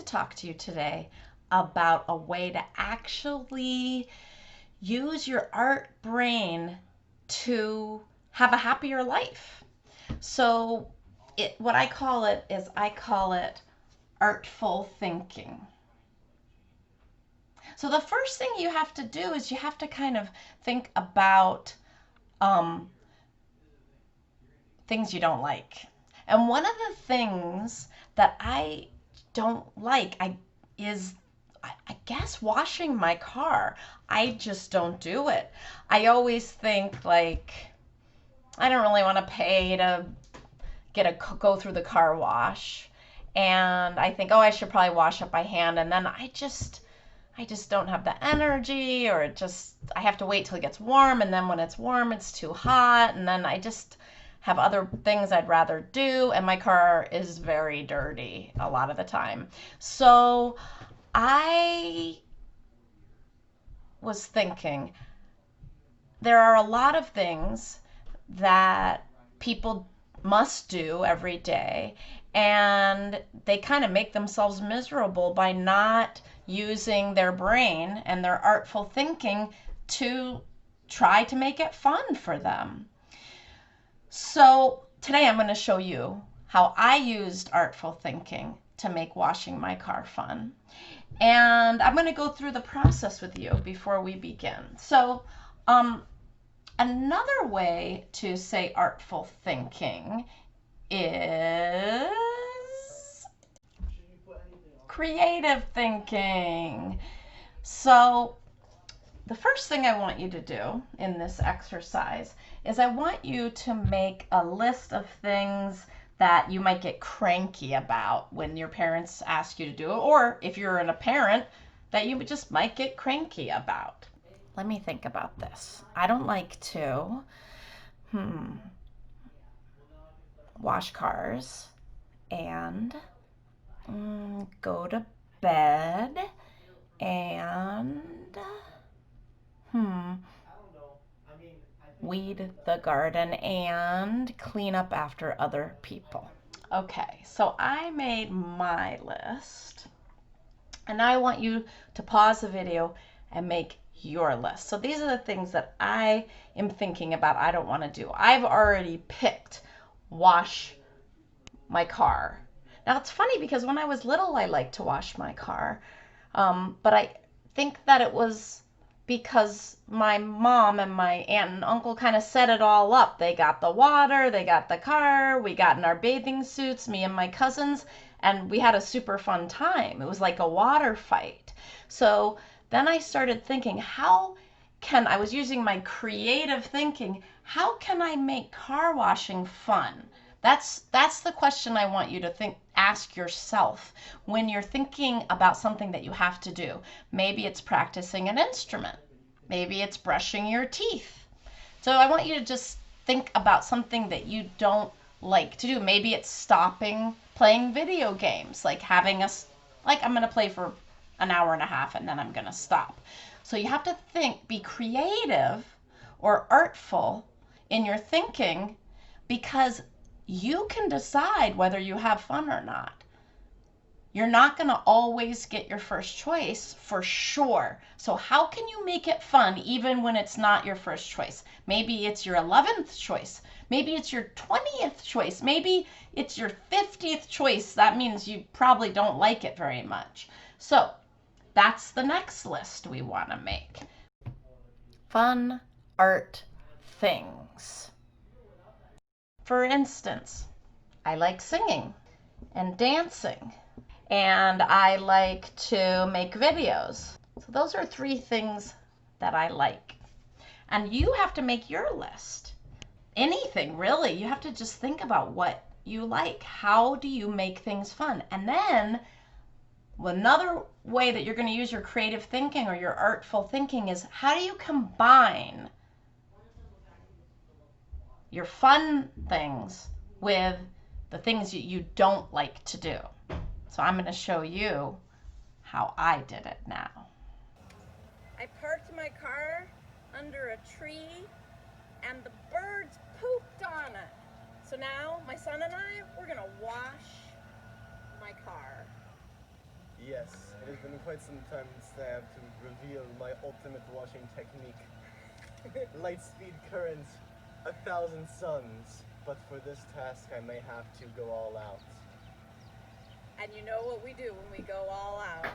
to talk to you today about a way to actually use your art brain to have a happier life. So what I call it is I call it artful thinking. So the first thing you have to do is you have to kind of think about things you don't like. And one of the things that I don't like is I guess washing my car. I just don't do it. I always think like I don't really want to pay to go through the car wash. And I think, oh, I should probably wash it by hand, and then I just don't have the energy, or I have to wait till it gets warm, and then when it's warm it's too hot, and then I just have other things I'd rather do, and my car is very dirty a lot of the time. So I was thinking there are a lot of things that people must do every day, and they kind of make themselves miserable by not using their brain and their artful thinking to try to make it fun for them. So today I'm going to show you how I used artful thinking to make washing my car fun. And I'm going to go through the process with you before we begin. So another way to say artful thinking is creative thinking. So the first thing I want you to do in this exercise is I want you to make a list of things that you might get cranky about when your parents ask you to do it, or if you're a parent, that you just might get cranky about. Let me think about this. I don't like to wash cars and go to bed and weed the garden and clean up after other people. Okay, so I made my list, and I want you to pause the video and make your list. So these are the things that I am thinking about I don't want to do. I've already picked wash my car. Now it's funny because when I was little I liked to wash my car, but I think that it was because my mom and my aunt and uncle kind of set it all up. They got the water, they got the car, we got in our bathing suits, me and my cousins, and we had a super fun time. It was like a water fight. So then I started thinking, I was using my creative thinking, how can I make car washing fun? That's the question I want you to ask yourself when you're thinking about something that you have to do. Maybe it's practicing an instrument. Maybe it's brushing your teeth. So I want you to just think about something that you don't like to do. Maybe it's stopping playing video games, like I'm going to play for an hour and a half and then I'm going to stop. So you have to be creative or artful in your thinking, because you can decide whether you have fun or not. You're not going to always get your first choice for sure. So how can you make it fun even when it's not your first choice? Maybe it's your 11th choice. Maybe it's your 20th choice. Maybe it's your 50th choice. That means you probably don't like it very much. So that's the next list we want to make. Fun art things. For instance, I like singing and dancing, and I like to make videos. So those are 3 things that I like. And you have to make your list. Anything, really. You have to just think about what you like. How do you make things fun? And then another way that you're going to use your creative thinking or your artful thinking is, how do you combine your fun things with the things you don't like to do? So I'm going to show you how I did it now. I parked my car under a tree and the birds pooped on it. So now my son and I, we're going to wash my car. Yes, it has been quite some time since I have to reveal my ultimate washing technique. Light speed current, 1,000 suns. But for this task, I may have to go all out. And you know what we do when we go all out.